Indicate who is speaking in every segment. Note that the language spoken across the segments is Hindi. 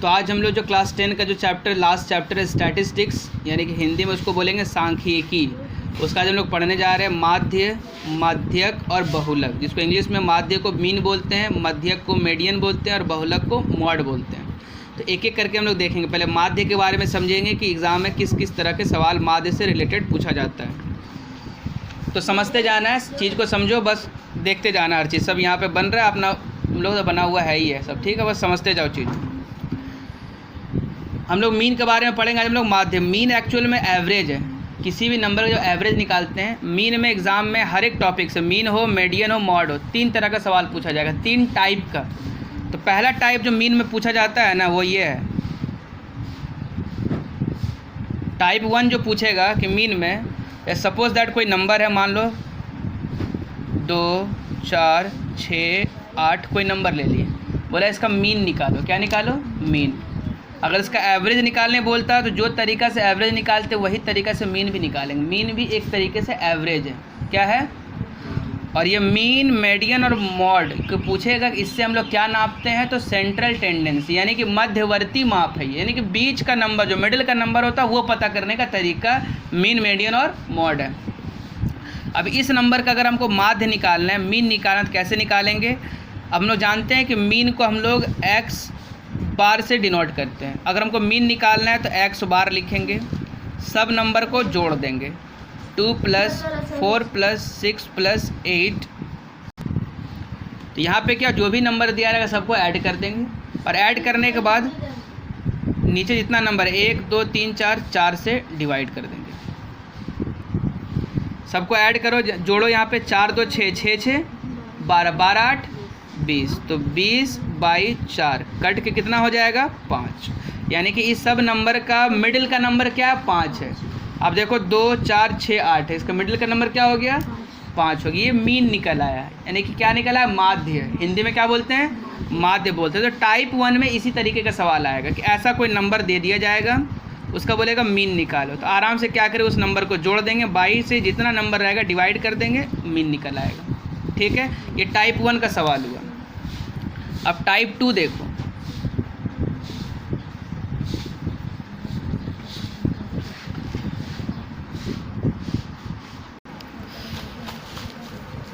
Speaker 1: तो आज हम लोग जो क्लास 10 का जो चैप्टर लास्ट चैप्टर है स्टैटिस्टिक्स, यानी कि हिंदी में उसको बोलेंगे सांख्यिकी, उसका आज हम लोग पढ़ने जा रहे हैं माध्य, माध्यक और बहुलक, जिसको इंग्लिश में माध्य को मीन बोलते हैं, मध्यक को मीडियन बोलते हैं और बहुलक को मॉड बोलते हैं। तो एक एक करके हम लोग देखेंगे। पहले माध्य के बारे में समझेंगे कि एग्ज़ाम में किस किस तरह के सवाल माध्य से रिलेटेड पूछा जाता है। तो समझते जाना है, चीज़ को समझो, बस देखते जाना हर चीज़। सब यहाँ पे बन रहा है, अपना हम लोग तो बना हुआ है ही है सब, ठीक है, बस समझते जाओ चीज़। हम लोग मीन के बारे में पढ़ेंगे आज हम लोग माध्य। मीन एक्चुअल में एवरेज है, किसी भी नंबर का जो एवरेज निकालते हैं। मीन में एग्ज़ाम में हर एक टॉपिक से, मीन हो, मीडियन हो, मॉड हो, 3 तरह का सवाल पूछा जाएगा, 3 टाइप का। तो पहला टाइप जो मीन में पूछा जाता है ना, वो ये है। टाइप 1 जो पूछेगा कि मीन में सपोज दैट कोई नंबर है, मान लो 2, 4, 6, 8 कोई नंबर ले लिए, बोला इसका मीन निकालो। क्या निकालो? मीन। अगर इसका एवरेज निकालने बोलता है तो जो तरीका से एवरेज निकालते वही तरीका से मीन भी निकालेंगे। मीन भी एक तरीके से एवरेज है। क्या है? और ये मीन, मीडियन और मॉड को पूछेगा कि इससे हम लोग क्या नापते हैं, तो सेंट्रल टेंडेंसी, यानी कि मध्यवर्ती माप है, यानी कि बीच का नंबर, जो मिडिल का नंबर होता है वो पता करने का तरीका मीन, मीडियन और मॉड है। अब इस नंबर का अगर हमको माध्य निकालना है, मीन निकालना, तो कैसे निकालेंगे? अब हम लोग जानते हैं कि मीन को हम लोग एक्स बार से डिनोट करते हैं। अगर हमको मीन निकालना है तो एक्स बार लिखेंगे, सब नंबर को जोड़ देंगे, 2 + 4 + 6 + 8। तो यहाँ पे क्या, जो भी नंबर दिया रहेगा सबको ऐड कर देंगे, और ऐड करने के बाद नीचे जितना नंबर 1, 2, 3, 4 से डिवाइड कर देंगे। सबको ऐड करो, जोड़ो, यहाँ पे 4, 2, 6, 6, 6, 12, 12, 8, 20। तो 20/4 कट के कितना हो जाएगा? 5। यानी कि इस सब नंबर का मिडिल का नंबर क्या है? 5 है। अब देखो 2, 4, 6, 8 है, इसका मिडिल का नंबर क्या हो गया? 5 हो गया। ये मीन निकल आया, यानी कि क्या निकला है? माध्य। हिंदी में क्या बोलते हैं? माध्य बोलते हैं। तो टाइप 1 में इसी तरीके का सवाल आएगा कि ऐसा कोई नंबर दे दिया जाएगा, उसका बोलेगा मीन निकालो। तो आराम से क्या करें, उस नंबर को जोड़ देंगे, 22 से जितना नंबर रहेगा डिवाइड कर देंगे, मीन निकल आएगा। ठीक है, ये टाइप 1 का सवाल हुआ। अब टाइप 2 देखो।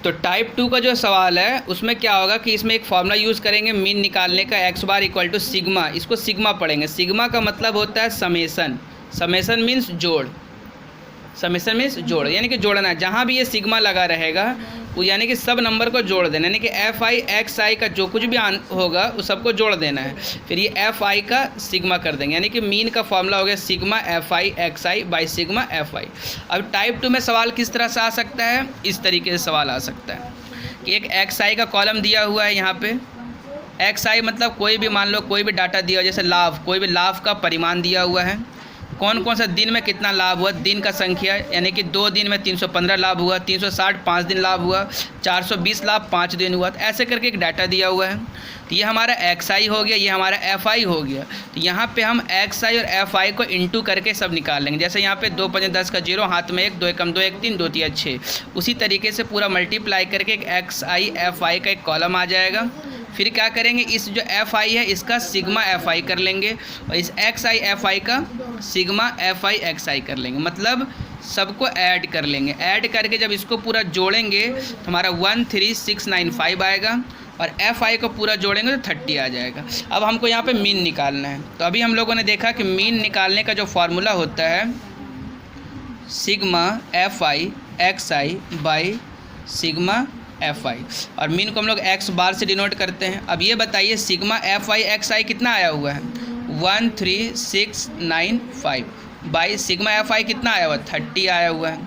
Speaker 1: तो टाइप 2 का जो सवाल है उसमें क्या होगा कि इसमें एक फॉर्मूला यूज़ करेंगे मीन निकालने का, x bar equal to sigma. इसको सिग्मा पढ़ेंगे। सिग्मा का मतलब होता है समेसन। समेसन मीन्स जोड़। समेसन मीन्स जोड़, यानी कि जोड़ना है। जहाँ भी ये सिग्मा लगा रहेगा वो यानी कि सब नंबर को जोड़ देना, यानी कि fi xi का जो कुछ भी होगा उस सबको जोड़ देना है। फिर ये fi का सिग्मा कर देंगे, यानी कि मीन का फॉर्मूला हो गया sigma fi xi by sigma fi। अब टाइप 2 में सवाल किस तरह से आ सकता है? इस तरीके से सवाल आ सकता है कि एक xi का कॉलम दिया हुआ है, यहाँ पे xi मतलब कोई भी, मान लो कोई भी डाटा दिया हो, जैसे लाभ, कोई भी लाभ का परिमाण दिया हुआ है, कौन कौन सा दिन में कितना लाभ हुआ, दिन का संख्या, यानी कि 2 दिन में 315 लाभ हुआ, 360 5 दिन लाभ हुआ, 420 लाभ 5 दिन हुआ। तो ऐसे करके एक डाटा दिया हुआ है। तो ये हमारा xi हो गया, ये हमारा fi हो गया। तो यहाँ पे हम xi और fi को इंटू करके सब निकाल लेंगे। जैसे यहाँ पे 2 × 5 = 10 का 0, हाथ में 1, 2 × 2 = 1, 3, 2 × 3 = 6। उसी तरीके से पूरा मल्टीप्लाई करके एक xi fi का एक कॉलम आ जाएगा। फिर क्या करेंगे, इस जो fi है इसका सिग्मा fi कर लेंगे, और इस xi fi का सिग्मा fi xi कर लेंगे, मतलब सबको ऐड कर लेंगे। ऐड करके जब इसको पूरा जोड़ेंगे तो हमारा 13695 आएगा, और fi को पूरा जोड़ेंगे तो 30 आ जाएगा। अब हमको यहाँ पे मीन निकालना है। तो अभी हम लोगों ने देखा कि मीन निकालने का जो फार्मूला होता है sigma fi xi by sigma fi, और मीन को हम लोग x बार से डिनोट करते हैं। अब ये बताइए सिग्मा fi xi कितना आया हुआ है? 13695 बाई सिग्मा fi कितना आया हुआ? 30 आया हुआ है।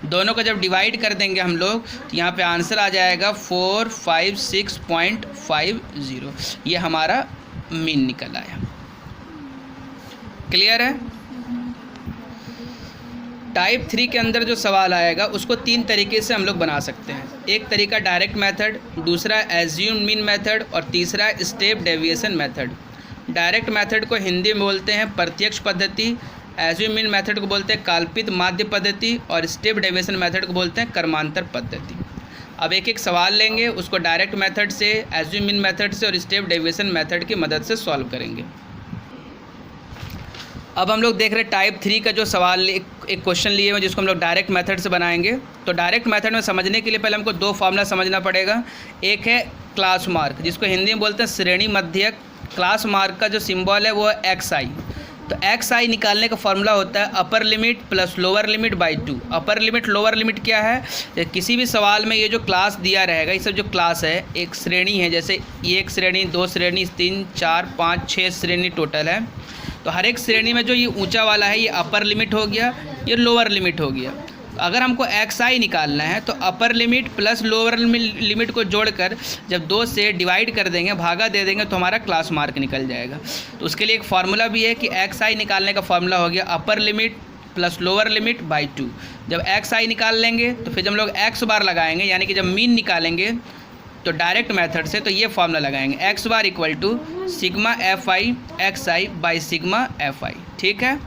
Speaker 1: दोनों को जब डिवाइड कर देंगे हम लोग तो यहाँ पे आंसर आ जाएगा 456.50। ये हमारा मीन निकल आया। क्लियर है? टाइप 3 के अंदर जो सवाल आएगा उसको 3 तरीके से हम लोग बना सकते हैं। एक तरीका डायरेक्ट मेथड, दूसरा एज्यूम मीन मेथड, और तीसरा step deviation method. Direct method को हिंदी में बोलते हैं प्रत्यक्ष पद्धति, एज्यूम मीन मेथड को बोलते हैं कल्पित माध्य पद्धति, और स्टेप डेविएशन मेथड को बोलते हैं कर्मांतर पद्धति। अब एक एक सवाल लेंगे, उसको डायरेक्ट मेथड से, एज्यूम मीन मेथड से और स्टेप डेविएशन मेथड की मदद से सॉल्व करेंगे। अब हम लोग देख रहे हैं टाइप 3 का जो सवाल एक क्वेश्चन लिए हुए जिसको हम लोग डायरेक्ट मेथड से बनाएंगे। तो डायरेक्ट मेथड में समझने के लिए पहले हमको दो फार्मूला समझना पड़ेगा। एक है क्लास मार्क, जिसको हिंदी में बोलते हैं श्रेणी मध्यक। क्लास मार्क का जो सिंबल है वो है एक्स आई। तो एक्स आई निकालने का फार्मूला होता है upper limit plus lower limit by 2। Upper limit lower limit क्या है, किसी भी सवाल में ये जो क्लास दिया रहेगा, ये सब जो क्लास है एक श्रेणी है, जैसे ये एक श्रेणी, दो श्रेणी, 3 4 5 6 श्रेणी टोटल है। तो हर एक श्रेणी में जो ये ऊंचा वाला है ये अपर लिमिट हो गया, ये लोअर लिमिट हो गया। अगर हमको एक्स आई निकालना है तो upper limit plus lower limit को जोड़कर जब 2 से डिवाइड कर देंगे, भागा दे देंगे, तो हमारा क्लास मार्क निकल जाएगा। तो उसके लिए एक फार्मूला भी है कि एक्स आई निकालने का फार्मूला हो गया upper limit plus lower limit by 2। जब एक्स आई निकाल लेंगे तो फिर जब हम लोग एक्स बार लगाएंगे, यानी कि जब मीन निकालेंगे तो डायरेक्ट मेथड से तो ये फार्मूला लगाएंगे x bar equal to sigma F I x I by sigma F i. ठीक है।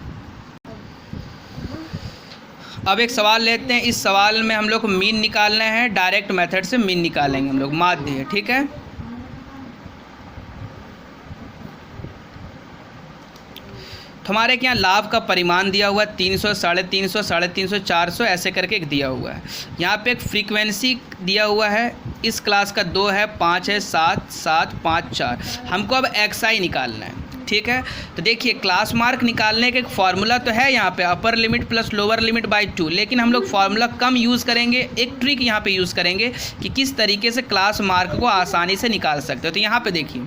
Speaker 1: अब एक सवाल लेते हैं। इस सवाल में हम लोग को मीन निकालना है, डायरेक्ट मेथड से मीन निकालेंगे हम लोग, माध्य है। ठीक है। तो हमारे यहाँ लाभ का परिमाण दिया हुआ है 300, 350, 350, 400 ऐसे करके एक दिया हुआ है। यहाँ पे एक फ्रीक्वेंसी दिया हुआ है, इस क्लास का 2 है, 5 है, 7, 7, 5, 4। हमको अब एक्स आई निकालना है। ठीक है। तो देखिए क्लास मार्क निकालने का एक फार्मूला तो है यहाँ पे upper limit plus lower limit by 2, लेकिन हम लोग फार्मूला कम यूज़ करेंगे। एक ट्रिक यहाँ पे यूज़ करेंगे कि किस तरीके से क्लास मार्क को आसानी से निकाल सकते हो। तो यहाँ पे देखिए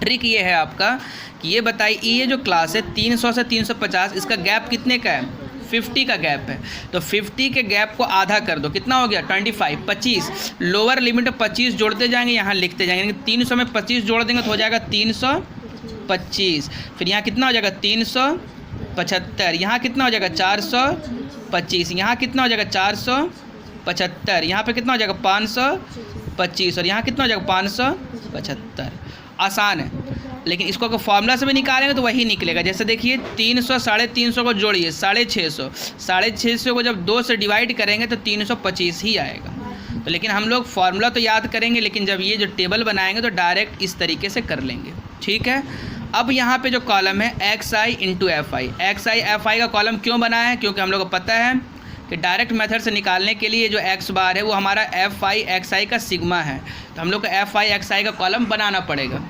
Speaker 1: ट्रिक ये है आपका कि ये बताइए ये जो क्लास है 300 से 350, इसका गैप कितने का है, 50 का गैप है। तो 50 के गैप को आधा कर दो, कितना हो गया 25, 25। लोअर लिमिट 25 जोड़ते जाएंगे, यहाँ लिखते जाएंगे। 300 में 25 जोड़ देंगे तो हो जाएगा 325। फिर यहाँ कितना हो जाएगा 375, यहाँ कितना हो जाएगा 425, यहाँ कितना हो जाएगा 475, यहाँ पे कितना हो जाएगा 525, और यहाँ कितना हो जाएगा 575। आसान है, लेकिन इसको अगर फार्मूला से भी निकालेंगे तो वही निकलेगा। जैसे देखिए 300 350 को जोड़िए 650, 650 को जब 2 से डिवाइड करेंगे तो 325 ही आएगा। तो लेकिन हम लोग फार्मूला तो याद करेंगे, लेकिन जब ये जो टेबल बनाएंगे तो डायरेक्ट इस तरीके से कर लेंगे। ठीक है। अब यहाँ पे जो कॉलम है x I into F I, x I F I का कॉलम क्यों बनाया है, क्योंकि हम लोग को पता है कि डायरेक्ट मेथड से निकालने के लिए जो एक्स बार है वो हमारा एफ आई एक्स आई का सिग्मा है। तो हम लोग को एफ आई एक्स आई का कॉलम बनाना पड़ेगा।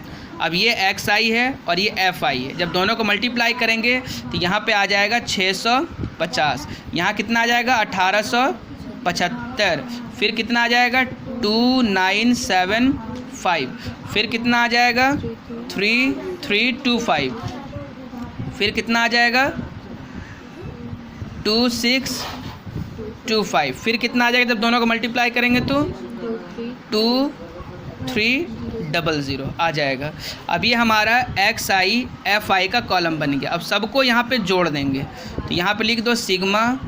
Speaker 1: अब ये एक्स आई है और ये एफ आई है, जब दोनों को मल्टीप्लाई करेंगे तो यहाँ पे आ जाएगा 650, यहाँ कितना आ जाएगा 1875, फिर कितना आ जाएगा 2975, फिर कितना आ जाएगा 3325, फिर कितना आ जाएगा 2625, फिर कितना आ जाएगा जब दोनों को मल्टीप्लाई करेंगे तो 2300 आ जाएगा। अब ये हमारा एक्स आई एफ आई का कॉलम बन गया। अब सबको यहाँ पे जोड़ देंगे, तो यहाँ पे लिख दो सिग्मा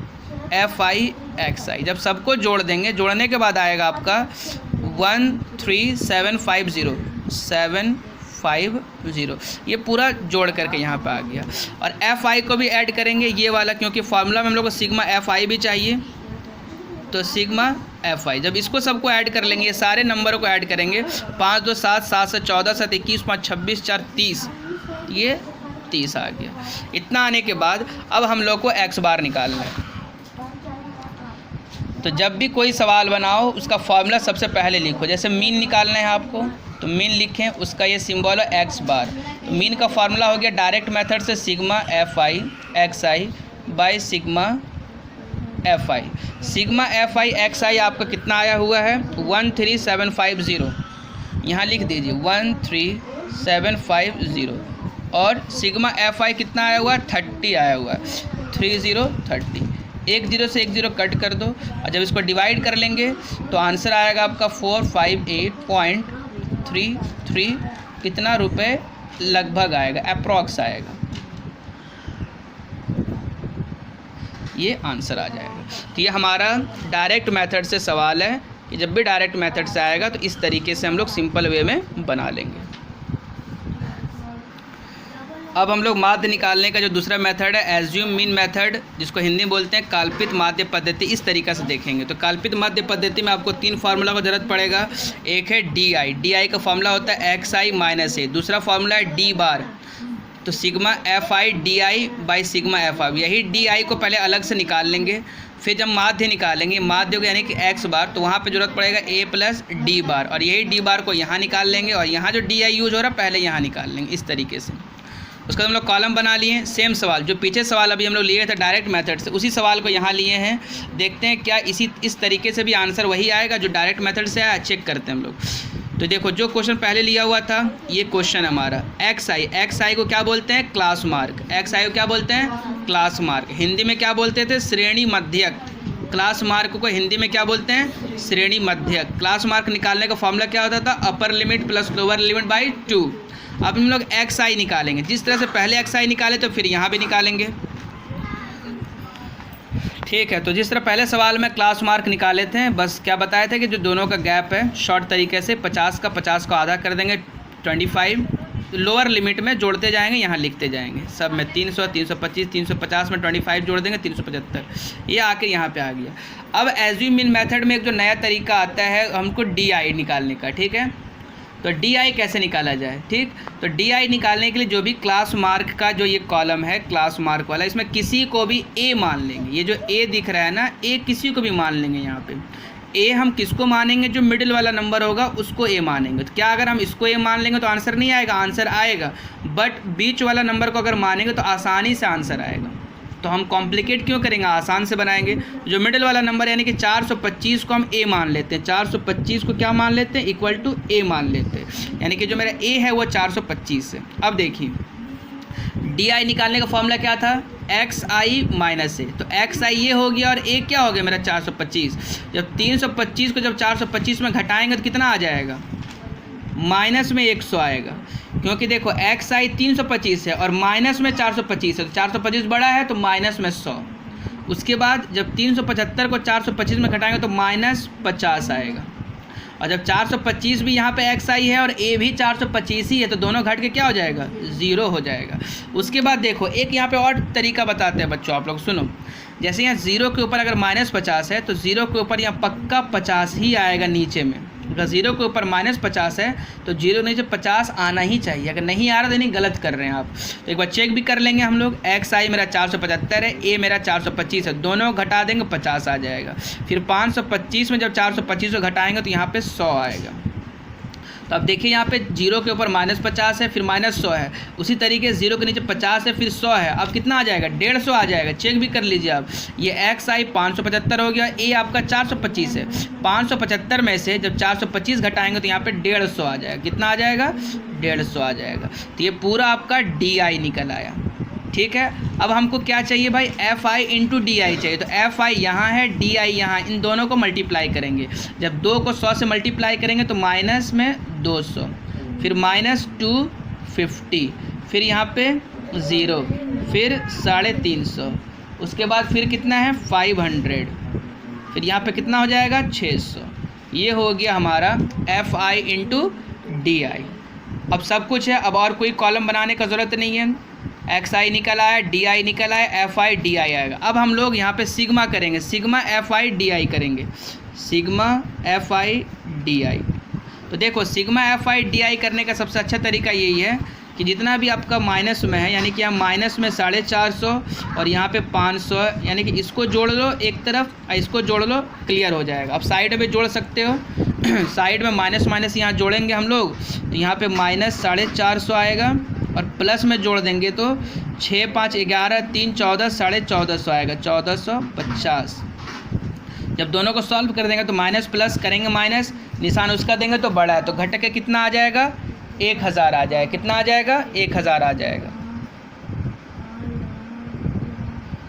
Speaker 1: एफ आई एक्स आई। जब सबको जोड़ देंगे, जोड़ने के बाद आएगा आपका 13750, ये पूरा जोड़ करके यहाँ पे आ गया। और एफ आई को भी ऐड करेंगे ये वाला, क्योंकि फार्मूला में हम लोग को सिग्मा एफ आई भी चाहिए, तो सिग्मा एफ आई। जब इसको सबको ऐड कर लेंगे, ये सारे नंबरों को ऐड करेंगे, 5 2 7 7 से 14 7 21 5 26 4 30, ये 30 आ गया। इतना आने के बाद अब हम लोग को एक्स बार निकालना है। तो जब भी कोई सवाल बनाओ उसका फार्मूला सबसे पहले लिखो। जैसे मीन निकालना है आपको तो मीन लिखें, उसका ये सिंबल है एक्स बार। तो मीन का फार्मूला हो गया डायरेक्ट मेथड से sigma F I x I by sigma F I. Sigma F I x I आपका कितना आया हुआ है 13750, यहाँ लिख दीजिए 13750। और सिग्मा एफ आई कितना आया हुआ है 30 आया हुआ है, 30। एक 0 से एक 0 कट कर दो, और जब इसको डिवाइड कर लेंगे तो आंसर आएगा आपका 458.33 कितना रुपए लगभग आएगा, अप्रॉक्स आएगा, ये आंसर आ जाएगा। तो ये हमारा डायरेक्ट मेथड से सवाल है कि जब भी डायरेक्ट मेथड से आएगा तो इस तरीके से हम लोग सिंपल वे में बना लेंगे। अब हम लोग माध्य निकालने का जो दूसरा मेथड है एज्यूम मीन मेथड, जिसको हिंदी में बोलते हैं काल्पित माध्य पद्धति, इस तरीक़े से देखेंगे। तो काल्पित माध्य पद्धति में आपको 3 फार्मूला की जरूरत पड़ेगा। एक है डी आई, डी आई का फार्मूला होता है एक्स आई माइनस ए। दूसरा फार्मूला है डी बार, तो sigma F I D I by sigma F I, यही डी आई को पहले अलग से निकाल लेंगे, फिर जब माध्य निकालेंगे, माध्य को यानी कि एक्स बार, तो वहाँ पे जरूरत पड़ेगा ए प्लस डी बार, और यही डी बार को यहाँ निकाल लेंगे, और यहाँ जो डी आई यूज हो रहा है पहले यहाँ निकाल लेंगे इस तरीके से। उसका हम लोग कॉलम बना लिए। सेम सवाल जो पीछे सवाल अभी हम लोग लिए थे डायरेक्ट मेथड से, उसी सवाल को यहाँ लिए हैं। देखते हैं क्या इस तरीके से भी आंसर वही आएगा जो डायरेक्ट मेथड से आया, चेक करते हैं हम लोग। तो देखो जो क्वेश्चन पहले लिया हुआ था ये क्वेश्चन हमारा एक्स आई को क्या बोलते हैं, क्लास मार्क। एक्स आई को क्या बोलते हैं, क्लास मार्क। हिंदी में क्या बोलते थे, श्रेणी मध्यक। क्लास मार्क को हिंदी में क्या बोलते हैं, श्रेणी मध्यक। क्लास मार्क निकालने का फॉर्मूला क्या होता था, upper limit plus lower limit by 2। अब हम लोग एक्स आई निकालेंगे, जिस तरह से पहले एक्स आई निकाले तो फिर यहाँ भी निकालेंगे, ठीक है। तो जिस तरह पहले सवाल में क्लास मार्क निकाले थे, बस क्या बताए थे कि जो दोनों का गैप है शॉर्ट तरीके से 50 को आधा कर देंगे 25, लोअर लिमिट में जोड़ते जाएंगे, यहाँ लिखते जाएंगे सब में 300, 325, 350 में 25 जोड़ देंगे 375, ये आके यहाँ पे आ गया। अब एज्यूम मीन मेथड में एक जो नया तरीका आता है हमको डी आई निकालने का, ठीक है। तो डी आई कैसे निकाला जाए, ठीक। तो डी आई निकालने के लिए जो भी क्लास मार्क का जो ये कॉलम है क्लास मार्क वाला, इसमें किसी को भी ए मान लेंगे। ये जो ए दिख रहा है ना, ए किसी को भी मान लेंगे। यहाँ पे ए हम किसको मानेंगे, जो मिडिल वाला नंबर होगा उसको ए मानेंगे। तो क्या अगर हम इसको ए मान लेंगे तो आंसर नहीं आएगा, आंसर आएगा, बट बीच वाला नंबर को अगर मानेंगे तो आसानी से आंसर आएगा। तो हम कॉम्प्लिकेट क्यों करेंगे, आसान से बनाएंगे। जो मिडिल वाला नंबर यानी कि 425 को हम ए मान लेते हैं, 425 को क्या मान लेते हैं, इक्वल टू ए मान लेते हैं, यानी कि जो मेरा ए है वो 425 है। अब देखिए डी आई निकालने का फॉर्मूला क्या था, एक्स आई माइनस ए। तो एक्स आई ये हो गया और ए क्या हो गया मेरा 425। जब 325 को जब 425 में घटाएंगे तो कितना आ जाएगा, माइनस में 100 आएगा, क्योंकि देखो एक्स आई 325 है और माइनस में 425 है, तो 425 बड़ा है तो माइनस में 100। उसके बाद जब 375 को 425 में घटाएंगे तो माइनस 50 आएगा, और जब 425 भी यहाँ पे एक्स आई है और ए भी 425 ही है, तो दोनों घट के क्या हो जाएगा, 0 हो जाएगा। उसके बाद देखो एक यहाँ पे और तरीका बताते हैं बच्चों, आप लोग सुनो। जैसे यहाँ 0 के ऊपर अगर माइनस 50 है तो 0 के ऊपर यहाँ पक्का 50 ही आएगा नीचे में। अगर 0 के ऊपर माइनस 50 है तो 0 नीचे 50 आना ही चाहिए। अगर नहीं आ रहा तो नहीं, गलत कर रहे हैं आप। तो एक बार चेक भी कर लेंगे हम लोग। एक्स आई मेरा 475 है, ए मेरा 425 है, दोनों घटा देंगे 50 आ जाएगा। फिर 525 में जब 425 को घटाएंगे तो यहाँ पे 100 आएगा। तो अब देखिए यहाँ पे 0 के ऊपर माइनस 50 है, फिर माइनस 100 है, उसी तरीके से 0 के नीचे 50 है, फिर 100 है। अब कितना आ जाएगा, 150 आ जाएगा। चेक भी कर लीजिए आप। ये एक्स आई 575 हो गया, ए आपका 425 है। 575 में से जब 425 घटाएंगे तो यहाँ पे 150 आ जाएगा। कितना आ जाएगा, 150 आ जाएगा। तो ये पूरा आपका डी आई निकल आया, ठीक है। अब हमको क्या चाहिए भाई, F I into D I चाहिए। तो एफ आई यहाँ है, डी आई यहाँ, इन दोनों को मल्टीप्लाई करेंगे। जब 2 को 100 से मल्टीप्लाई करेंगे तो माइनस में 200, फिर माइनस 250, फिर यहाँ पे 0, फिर 350, उसके बाद फिर कितना है 500, फिर यहाँ पे कितना हो जाएगा 600। ये हो गया हमारा F I into D I. अब सब कुछ है, अब और कोई कॉलम बनाने का ज़रूरत नहीं है। एक्स आई निकल आया, डी आई निकल आया, एफ आई डी आई आएगा। अब हम लोग यहाँ पे सिग्मा करेंगे, sigma F I D I करेंगे, sigma F I D I. तो देखो sigma F I D I करने का सबसे अच्छा तरीका यही है कि जितना भी आपका माइनस में है, यानी कि यहाँ माइनस में 450 और यहाँ पे 500, यानी कि इसको जोड़ लो एक तरफ, इसको जोड़ लो, क्लियर हो जाएगा। अब साइड में जोड़ सकते हो साइड में माइनस माइनस यहाँ जोड़ेंगे हम लोग, तो यहाँ पे माइनस 450 आएगा, और प्लस में जोड़ देंगे तो 6 5 11 3 14 1450 आएगा, 1450। जब दोनों को सॉल्व कर देंगे तो माइनस प्लस करेंगे, माइनस निशान उसका देंगे तो बड़ा है, तो घट के कितना आ जाएगा, 1000 आ जाएगा। कितना आ जाएगा, 1000 आ जाएगा।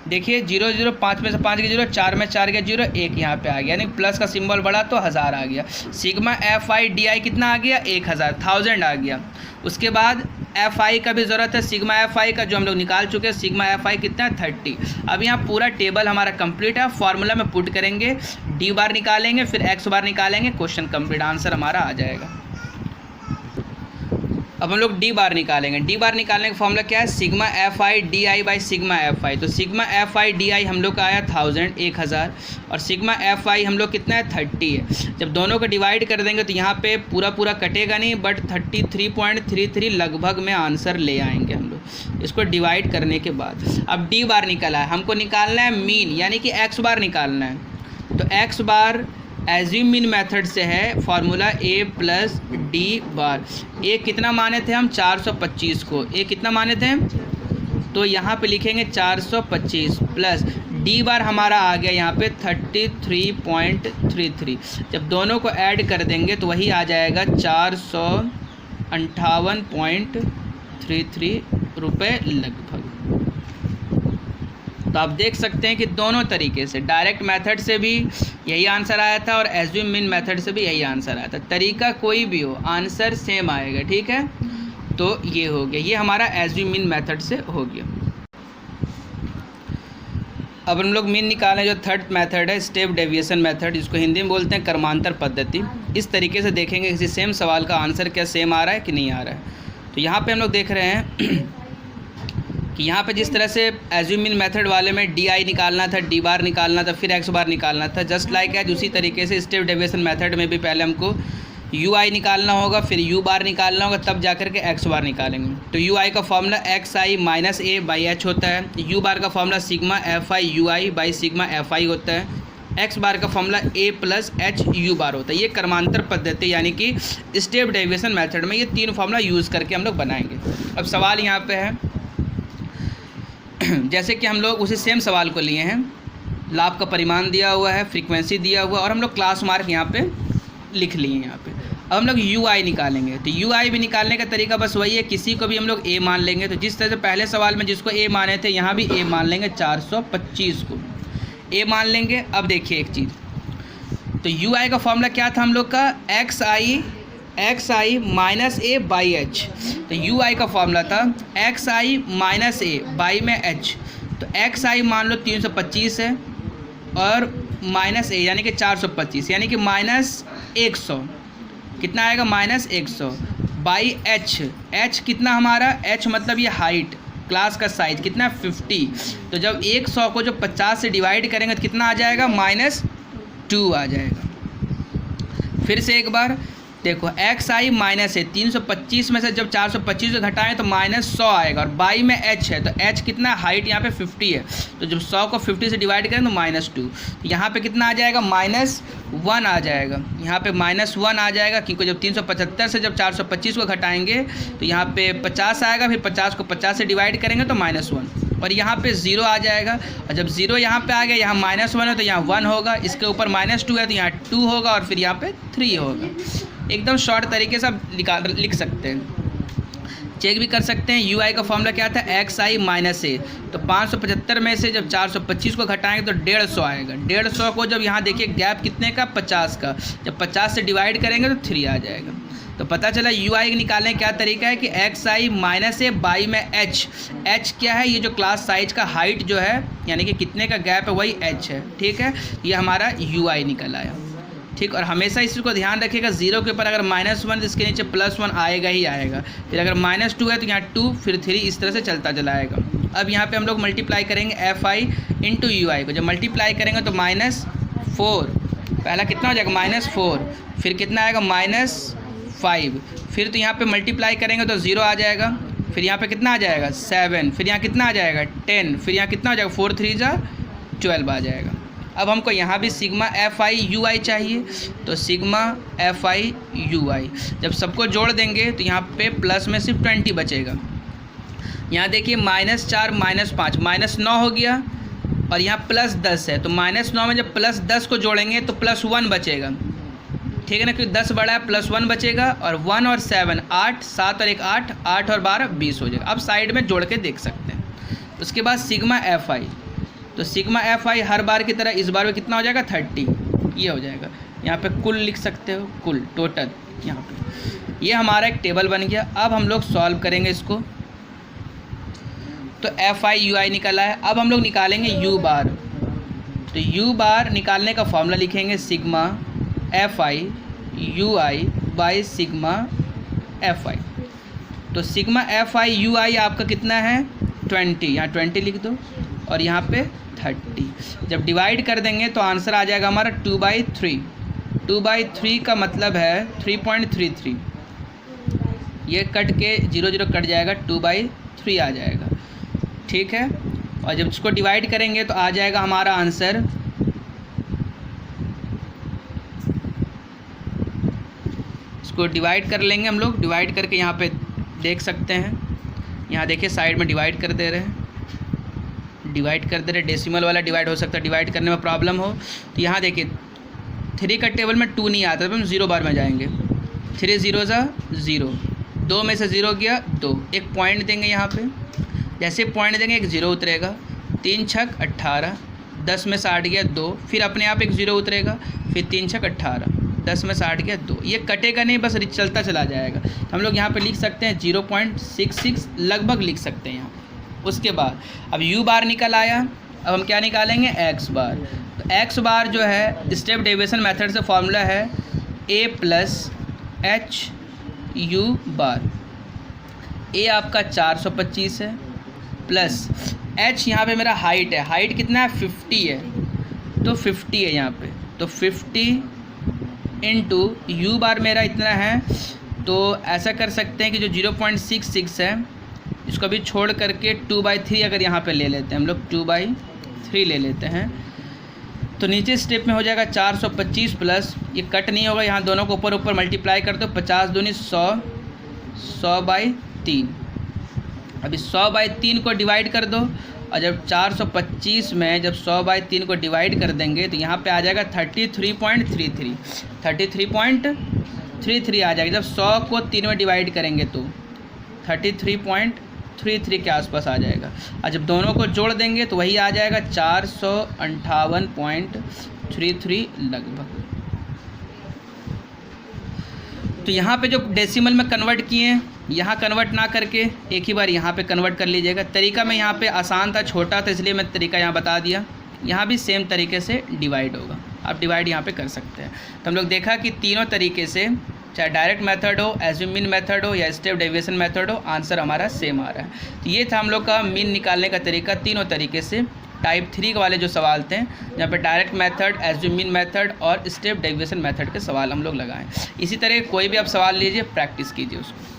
Speaker 1: देखिए 0 0, 5 में से 5 गया 0, 4 में 4 गया 0, 1 यहाँ पे आ गया, यानी प्लस का सिंबल बढ़ा तो 1000 आ गया। सिग्मा एफ आई डी आई कितना आ गया, 1000 आ गया। उसके बाद एफ आई का भी ज़रूरत है, सिग्मा एफ आई का जो हम लोग निकाल चुके हैं। सिग्मा एफ आई कितना है 30। अब यहाँ पूरा टेबल हमारा कंप्लीट है। फार्मूला में पुट करेंगे, डी बार निकालेंगे, फिर एक्स बार निकालेंगे, क्वेश्चन कंप्लीट, आंसर हमारा आ जाएगा। अब हम लोग डी बार निकालेंगे। डी बार निकालने का फॉर्मूला क्या है, sigma F I D I by sigma F I. तो sigma F I D I हम लोग का आया 1000, और सिग्मा एफ आई हम लोग कितना है 30 है। जब दोनों को डिवाइड कर देंगे तो यहाँ पे पूरा कटेगा नहीं, बट 33.33 लगभग में आंसर ले आएंगे हम लोग। इसको डिवाइड करने के बाद अब डी बार निकला है, हमको निकालना है मीन यानी कि एक्स बार निकालना है। तो एक्स बार एज्यूम मीन मेथड से है फॉर्मूला ए प्लस डी बार। ए कितना माने थे हम 425 को, ए कितना माने थे, तो यहाँ पे लिखेंगे 425 प्लस डी बार हमारा आ गया यहाँ पे 33.33। जब दोनों को ऐड कर देंगे तो वही आ जाएगा 458.33 रुपये लगभग। तो आप देख सकते हैं कि दोनों तरीके से, डायरेक्ट मेथड से भी यही आंसर आया था और एज्यूम मीन मेथड से भी यही आंसर आया था। तरीका कोई भी हो आंसर सेम आएगा, ठीक है। तो ये हो गया, ये हमारा एज्यूम मीन मेथड से हो गया। अब हम लोग मीन निकालें जो थर्ड मेथड है स्टेप डेविएशन मेथड, जिसको हिंदी में बोलते हैं क्रमांतर पद्धति। इस तरीके से देखेंगे किसी सेम सवाल का आंसर क्या सेम आ रहा है कि नहीं आ रहा है। तो यहाँ पे हम लोग देख रहे हैं कि यहाँ पे जिस तरह से एज्यूम मीन मेथड वाले में डी आई निकालना था, डी बार निकालना था, फिर एक्स बार निकालना था, जस्ट लाइक एज उसी तरीके से स्टेप डेविएशन मेथड में भी पहले हमको यू आई निकालना होगा, फिर यू बार निकालना होगा, तब जाकर के एक्स बार निकालेंगे। तो यू आई का formula x I minus A by H होता है, यू बार का formula sigma F I you I by sigma F I होता है, एक्स बार का फॉर्मूला ए प्लस एच यू बार होता है। ये क्रमांतर पद्धति यानी कि स्टेप डेविएशन मेथड में ये तीन फॉर्मूला यूज़ करके हम लोग बनाएंगे। अब सवाल यहाँ पे है जैसे कि हम लोग उसी सेम सवाल को लिए हैं, लाभ का परिमाण दिया हुआ है, फ्रीक्वेंसी दिया हुआ और हम लोग क्लास मार्क यहाँ पे लिख लिए हैं यहाँ पे। अब हम लोग यू आई निकालेंगे। तो यू आई भी निकालने का तरीका बस वही है, किसी को भी हम लोग ए मान लेंगे। तो जिस तरह से पहले सवाल में जिसको ए माने थे यहाँ भी ए मान लेंगे, 425 को ए मान लेंगे। अब देखिए एक चीज़, तो यू आई का फॉर्मूला क्या था हम लोग का, x I minus A by H. तो यू आई का फॉर्मूला था x I minus A by में एच। तो एक्स आई मान लो 325 है और माइनस ए यानी कि 425 यानी कि माइनस 100, कितना आएगा माइनस 100 बाई एच। एच कितना हमारा, एच मतलब ये हाइट, क्लास का साइज कितना 50। तो जब 100 को जो 50 से डिवाइड करेंगे तो कितना आ जाएगा -2 आ जाएगा। फिर से एक बार देखो, एक्स आई माइनस है 325 में से जब 425 से घटाएं तो -100 आएगा और बाई में एच है। तो एच कितना, हाइट यहाँ पे 50 है, तो जब 100 को 50 से डिवाइड करें तो -2। यहाँ पे कितना आ जाएगा -1 आ जाएगा, यहाँ पे -1 आ जाएगा क्योंकि जब 375 से जब 425 को घटाएंगे तो यहाँ पे 50 आएगा, फिर 50 को 50 से डिवाइड करेंगे तो -1 और यहाँ पे 0 आ जाएगा। और जब 0 यहाँ पे आ गया, यहाँ -1 है तो यहाँ 1 होगा, इसके ऊपर -2 है तो यहाँ 2 होगा और फिर यहाँ पे 3 होगा। एकदम शॉर्ट तरीके से आप लिख सकते हैं, चेक भी कर सकते हैं। यू आई का फॉर्मूला क्या था, एक्स आई माइनस ए। तो 575 में से जब 425 को घटाएंगे तो 150 आएगा। 150 को जब यहाँ देखिए गैप कितने का, 50 का, जब 50 से डिवाइड करेंगे तो 3 आ जाएगा। तो पता चला यू आई निकालने का क्या तरीका है कि x I minus A by में एच। एच क्या है, ये जो क्लास साइज का हाइट जो है यानी कि कितने का गैप है वही एच है, ठीक है। ये हमारा यू आई निकल आया, ठीक। और हमेशा इसी को ध्यान रखिएगा, 0 के ऊपर अगर -1 तो इसके नीचे +1 आएगा ही आएगा। फिर अगर -2 है तो यहाँ 2 फिर 3 इस तरह से चलता चला आएगा। अब यहाँ पे हम लोग मल्टीप्लाई करेंगे एफ आई इंटू यू आई को। जब मल्टीप्लाई करेंगे तो -4, पहला कितना हो जाएगा -4, फिर कितना आएगा -5, फिर तो यहाँ पे मल्टीप्लाई करेंगे तो 0 आ जाएगा, फिर यहाँ पे कितना आ जाएगा 7, फिर यहाँ कितना आ जाएगा 10, फिर यहाँ कितना हो जाएगा 4 3 जा 12 आ जाएगा। अब हमको यहाँ भी सिग्मा एफ आई यू आई चाहिए, तो सिग्मा एफ आई यू आई जब सबको जोड़ देंगे तो यहाँ पे प्लस में सिर्फ 20 बचेगा। यहाँ देखिए -4 -5 -9 हो गया और यहाँ +10 है, तो -9 में जब +10 को जोड़ेंगे तो +1 बचेगा, ठीक है ना, क्योंकि 10 बड़ा है, +1 बचेगा और 1 और 7 8, 7 और 1 8, 8 और 12 20 हो जाएगा। अब साइड में जोड़ के देख सकते हैं। उसके बाद सिग्मा एफ आई, तो सिग्मा एफ आई हर बार की तरह इस बार में कितना हो जाएगा 30, ये हो जाएगा। यहाँ पे कुल लिख सकते हो, कुल टोटल यहाँ पे। ये हमारा एक टेबल बन गया। अब हम लोग सॉल्व करेंगे इसको, तो एफ आई यू आई निकला है। अब हम लोग निकालेंगे यू बार। तो यू बार निकालने का फॉर्मूला लिखेंगे sigma F I you I by sigma F I. तो सिग्मा एफ आई यू आई आपका कितना है 20, यहाँ 20 लिख दो और यहाँ पे 30। जब डिवाइड कर देंगे तो आंसर आ जाएगा हमारा 2/3। 2/3 का मतलब है 3.33, ये कट के 0 0 कट जाएगा, 2/3 3 आ जाएगा, ठीक है। और जब इसको डिवाइड करेंगे तो आ जाएगा हमारा आंसर, इसको डिवाइड कर लेंगे हम लोग। डिवाइड करके यहाँ पे देख सकते हैं, यहाँ देखिए साइड में डिवाइड कर दे रहे हैं, डेसिमल वाला डिवाइड हो सकता है, डिवाइड करने में प्रॉब्लम हो तो यहाँ देखिए 3 का टेबल में 2 नहीं आता, तो हम 0 बार में जाएंगे। 3 0 ज़ा 0, 2 में से 0 गया 2, एक पॉइंट देंगे यहाँ पे, जैसे पॉइंट देंगे एक 0 उतरेगा, 3 छक 18, 10 में से 8 गया 2, फिर अपने आप एक 0 उतरेगा, फिर 3 छक 18, 10 में से 8 गया 2, ये कटेगा नहीं, बस चलता चला जाएगा। तो हम लोग यहाँ पे लिख सकते हैं 0.66 लगभग लिख सकते हैं यहाँ। उसके बाद अब u बार निकल आया, अब हम क्या निकालेंगे, x बार। तो x बार जो है स्टेप डेविएशन मेथड से फॉर्मूला है a plus h u bar. a आपका 425 है, प्लस h यहाँ पे मेरा हाइट है, हाइट कितना है 50 है, तो 50 है यहाँ पे, तो 50 इंटू u बार मेरा इतना है। तो ऐसा कर सकते हैं कि जो 0.66 है इसको भी छोड़ करके 2/3 अगर यहाँ पे ले लेते हैं हम लोग, 2/3 ले लेते हैं, तो नीचे स्टेप में हो जाएगा 425 प्लस, ये कट नहीं होगा, यहाँ दोनों को ऊपर ऊपर मल्टीप्लाई कर दो, 50 दूनी 100, 100/3। अभी 100/3 को डिवाइड कर दो, और जब 425 में जब 100/3 को डिवाइड कर देंगे तो यहाँ पे आ जाएगा 33.33, 33.33 आ जाएगा। जब 100 को 3 में डिवाइड करेंगे तो 33.33 के आसपास आ जाएगा, और जब दोनों को जोड़ देंगे तो वही आ जाएगा 458.33 लगभग। तो यहाँ पे जो डेसिमल में कन्वर्ट किए, यहाँ कन्वर्ट ना करके एक ही बार यहाँ पे कन्वर्ट कर लीजिएगा। तरीका मैं यहाँ पे आसान था, छोटा था, इसलिए मैं तरीका यहाँ बता दिया। यहाँ भी सेम तरीके से डिवाइड होगा, आप डिवाइड यहाँ पे कर सकते हैं। तो हम लोग देखा कि तीनों तरीके से, चाहे डायरेक्ट मेथड हो, एज्यूम मीन मेथड हो, या स्टेप डेविएशन मेथड हो, आंसर हमारा सेम आ रहा है। तो ये था हम लोग का मीन निकालने का तरीका, तीनों तरीके से। टाइप 3 वाले जो सवाल थे, जहाँ पे direct method, assume mean method और स्टेप डेविएशन मेथड के सवाल हम लोग लगाएं। इसी तरह कोई भी आप सवाल लीजिए, प्रैक्टिस कीजिए उसको।